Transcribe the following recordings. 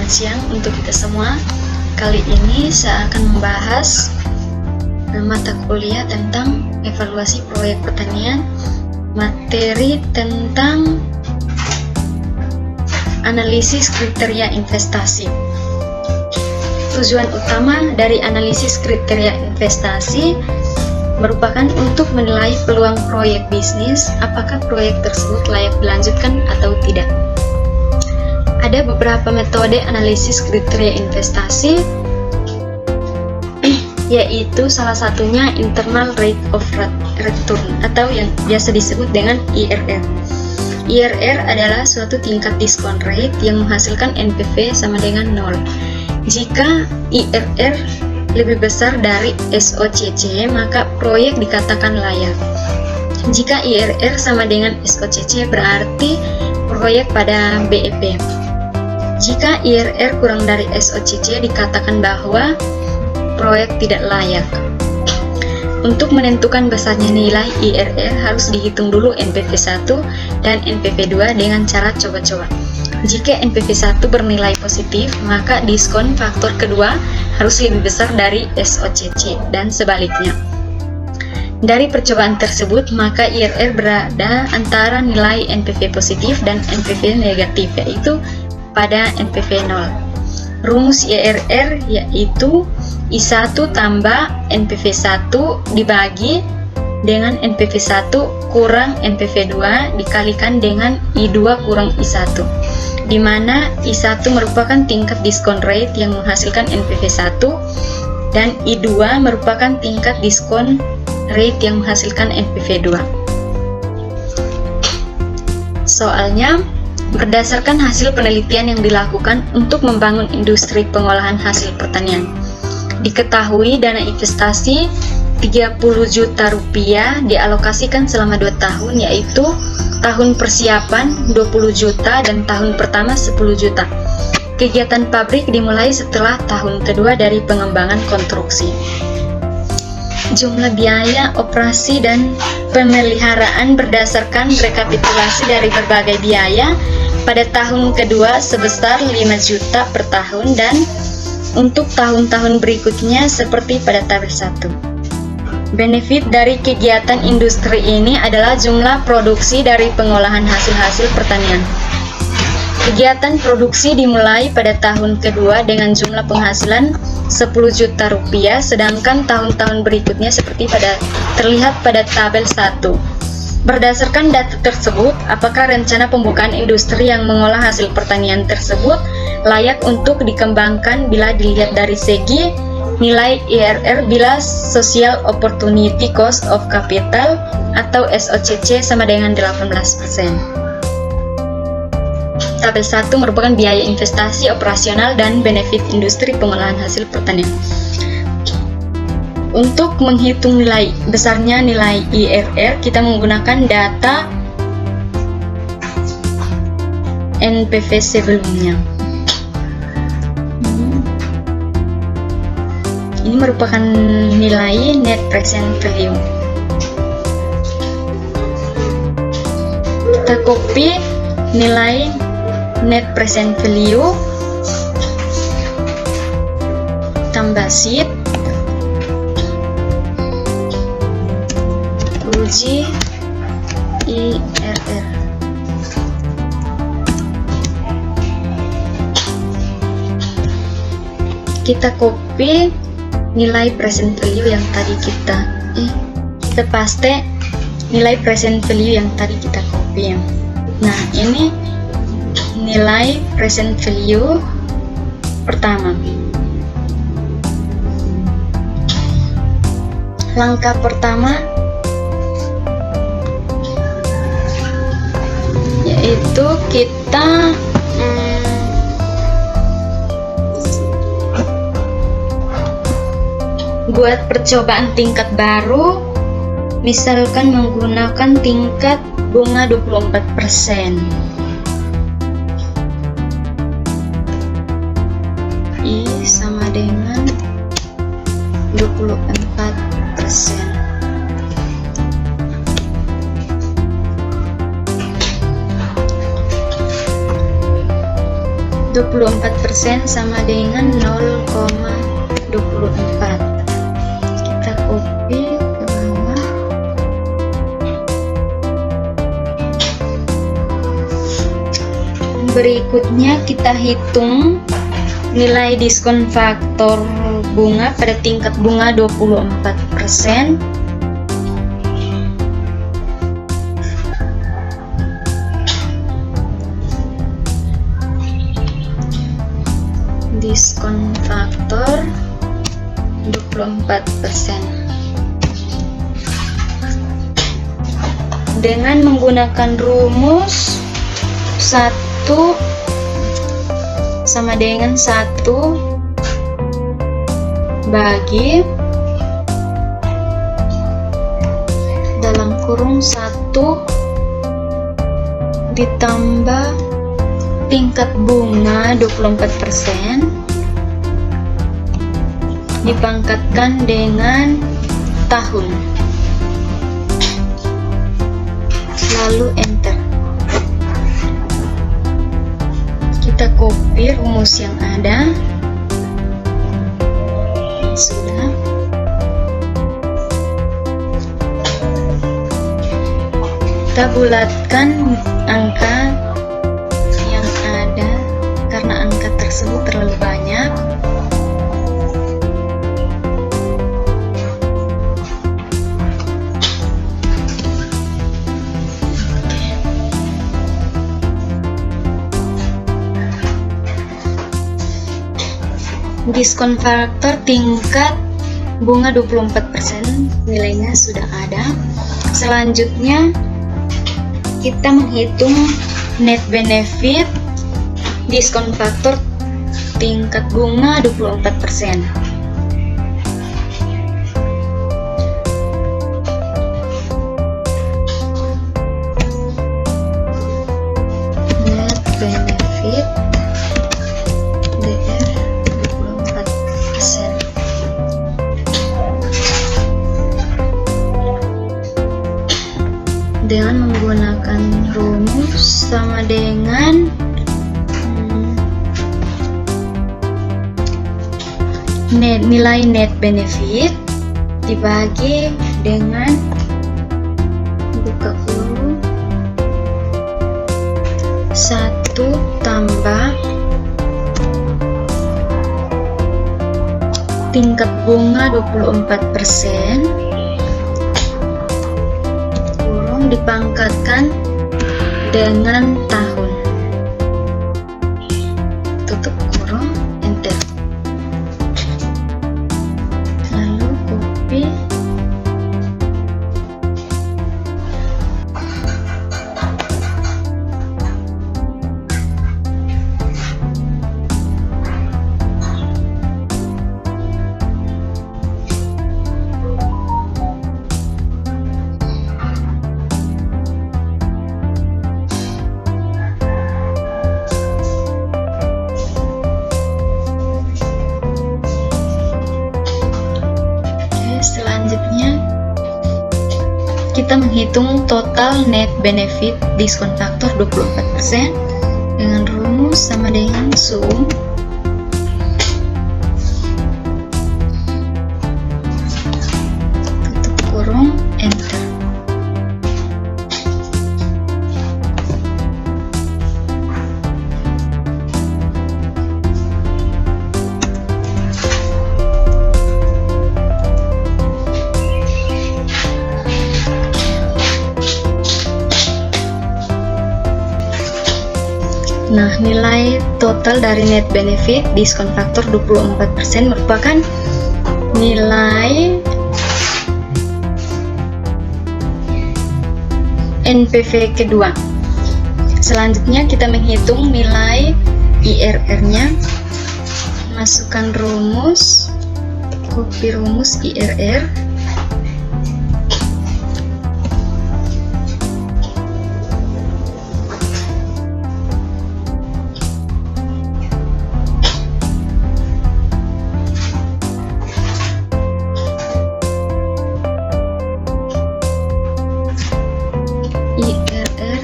Selamat siang untuk kita semua. Kali ini saya akan membahas mata kuliah tentang evaluasi proyek pertanian, materi tentang analisis kriteria investasi. Tujuan utama dari analisis kriteria investasi merupakan untuk menilai peluang proyek bisnis, apakah proyek tersebut layak dilanjutkan atau tidak. Ada beberapa metode analisis kriteria investasi, yaitu salah satunya internal rate of return atau yang biasa disebut dengan IRR. IRR adalah suatu tingkat diskon rate yang menghasilkan NPV sama dengan 0. Jika IRR lebih besar dari SOCC, maka proyek dikatakan layak. Jika IRR sama dengan SOCC, berarti proyek pada BEP. Jika IRR kurang dari SOCC, dikatakan bahwa proyek tidak layak. Untuk menentukan besarnya nilai IRR harus dihitung dulu NPV 1 dan NPV 2 dengan cara coba-coba. Jika NPV 1 bernilai positif, maka diskon faktor kedua harus lebih besar dari SOCC dan sebaliknya. Dari percobaan tersebut, maka IRR berada antara nilai NPV positif dan NPV negatif, yaitu pada NPV 0. Rumus IRR yaitu I1 tambah NPV 1 dibagi dengan NPV 1 kurang NPV 2 dikalikan dengan I2 kurang I1, di mana I1 merupakan tingkat diskon rate yang menghasilkan NPV 1 dan I2 merupakan tingkat diskon rate yang menghasilkan NPV 2. Soalnya, berdasarkan hasil penelitian yang dilakukan untuk membangun industri pengolahan hasil pertanian, diketahui dana investasi 30 juta rupiah dialokasikan selama 2 tahun, yaitu tahun persiapan 20 juta dan tahun pertama 10 juta. Kegiatan pabrik dimulai setelah tahun kedua dari pengembangan konstruksi. Jumlah biaya operasi dan pemeliharaan berdasarkan rekapitulasi dari berbagai biaya pada tahun kedua sebesar 5 juta per tahun dan untuk tahun-tahun berikutnya seperti pada tabel 1. Benefit dari kegiatan industri ini adalah jumlah produksi dari pengolahan hasil-hasil pertanian. Kegiatan produksi dimulai pada tahun kedua dengan jumlah penghasilan 10 juta rupiah, sedangkan tahun-tahun berikutnya seperti terlihat pada tabel 1. Berdasarkan data tersebut, apakah rencana pembukaan industri yang mengolah hasil pertanian tersebut layak untuk dikembangkan bila dilihat dari segi nilai IRR bila Social Opportunity Cost of Capital atau SOCC sama dengan 18%. Tabel 1 merupakan biaya investasi operasional dan benefit industri pengolahan hasil pertanian. Untuk menghitung besarnya nilai IRR, kita menggunakan data NPV sebelumnya. Ini merupakan nilai net present value. Kita copy nilai net present value, tambah sheet, uji IRR. Kita copy nilai present value yang tadi kita paste nilai present value yang tadi kita copy. Nah, ini nilai present value pertama. Langkah pertama yaitu kita buat percobaan tingkat baru, misalkan menggunakan tingkat bunga 24%. I sama dengan 24%. 24% sama dengan 0,24. Kita copy ke bawah. Berikutnya kita hitung nilai diskon faktor bunga pada tingkat bunga 24%. Diskon faktor 24% dengan menggunakan rumus 1 sama dengan 1 bagi dalam kurung 1 ditambah tingkat bunga 24% dipangkatkan dengan tahun, lalu enter. Kita copy rumus yang ada. Sudah. Kita bulatkan angka yang ada karena angka tersebut terlalu banyak. Diskon faktor tingkat bunga 24% nilainya sudah ada. Selanjutnya kita menghitung net benefit diskon faktor tingkat bunga 24%. Net benefit DR 24%. Dengan menggunakan rumus sama dengan nilai net benefit dibagi dengan buka kurung 1 tambah tingkat bunga 24% kurung dipangkatkan dengan tahun, tutup kurung, enter. Lalu copy. Selanjutnya kita menghitung total net benefit diskon faktor 24% dengan rumus sama dengan sum tutup kurung, enter. Nah, nilai total dari net benefit diskon faktor 24% merupakan nilai NPV kedua. Selanjutnya kita menghitung nilai IRR-nya. Masukkan rumus, copy rumus IRR.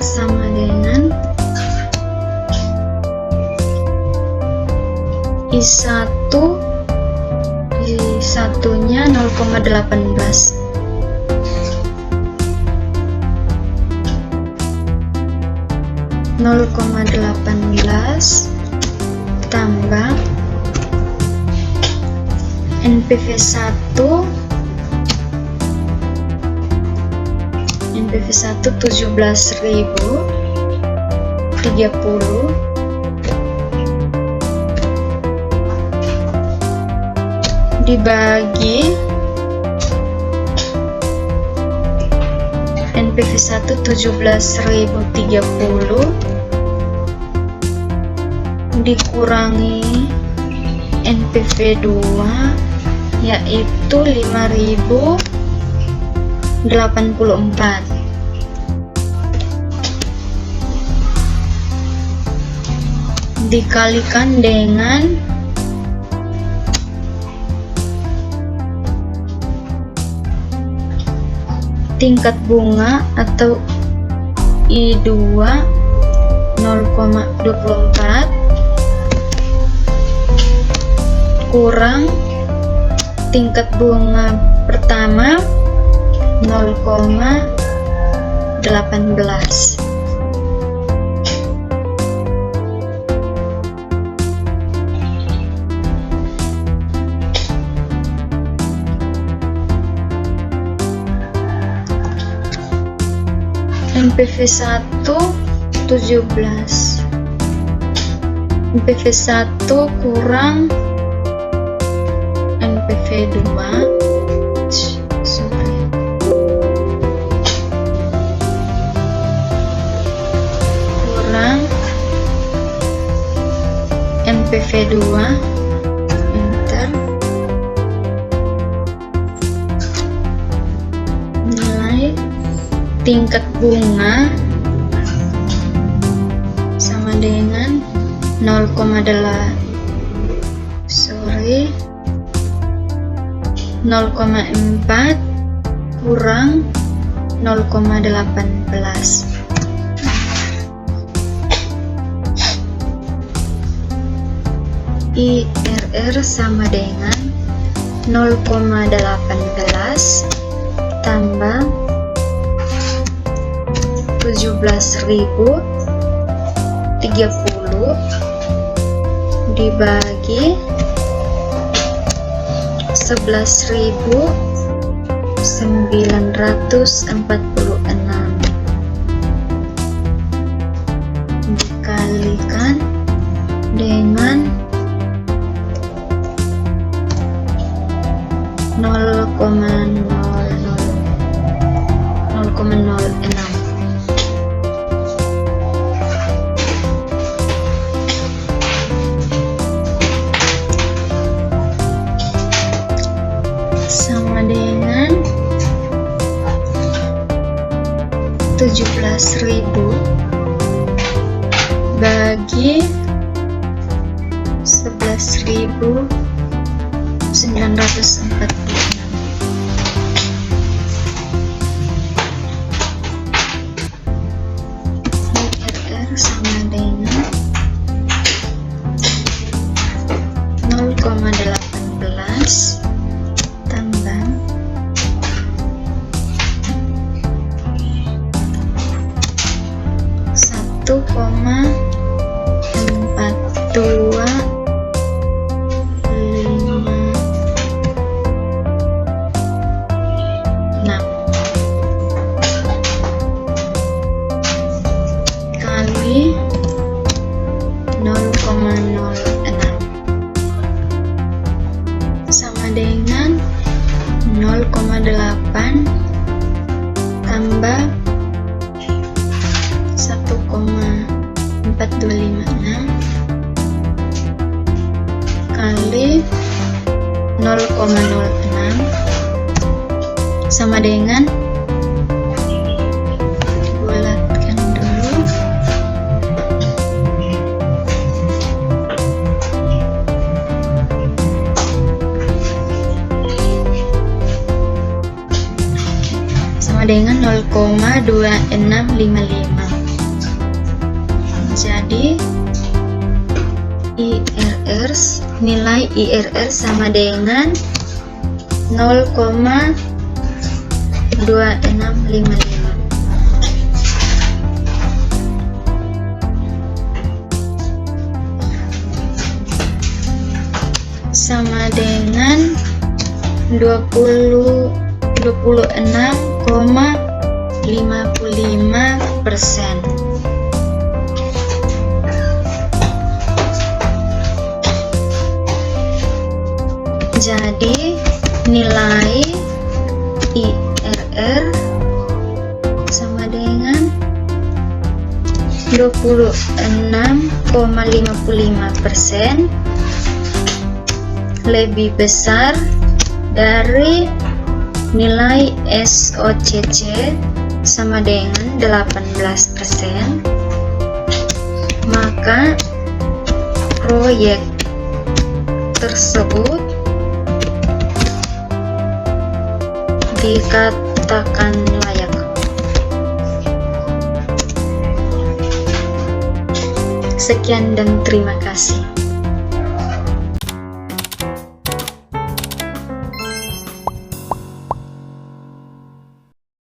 sama dengan I1-nya 0,18. Tambah NPV1 17.030 dibagi NPV1 17.030 dikurangi NPV2 yaitu 5.084 dikalikan dengan tingkat bunga atau I2 0,24 kurang tingkat bunga pertama 0,18. NPV1 17, NPV1 kurang NPV2 kurang NPV2 enter, nilai tingkat bunga sama dengan 0,4 kurang 0,18. IRR sama dengan 0,18 tambah 17.030 dibagi 11.946 dikalikan dengan 0,06. Sama dengan 17.000 bagi 11.946. IRR sama dengan 0,18 tambah 1,42556 kali 0,06 sama dengan 0,8 tambah 1,42556 kali 0,06 sama dengan, bulatkan dulu, sama dengan 0,2655. Jadi IRR nilai IRR sama dengan 0,2655 sama dengan 26,55%. Jadi nilai IRR sama dengan 26,55% lebih besar dari nilai SOCC sama dengan 18%, maka proyek tersebut dikatakan layak. Sekian dan terima kasih.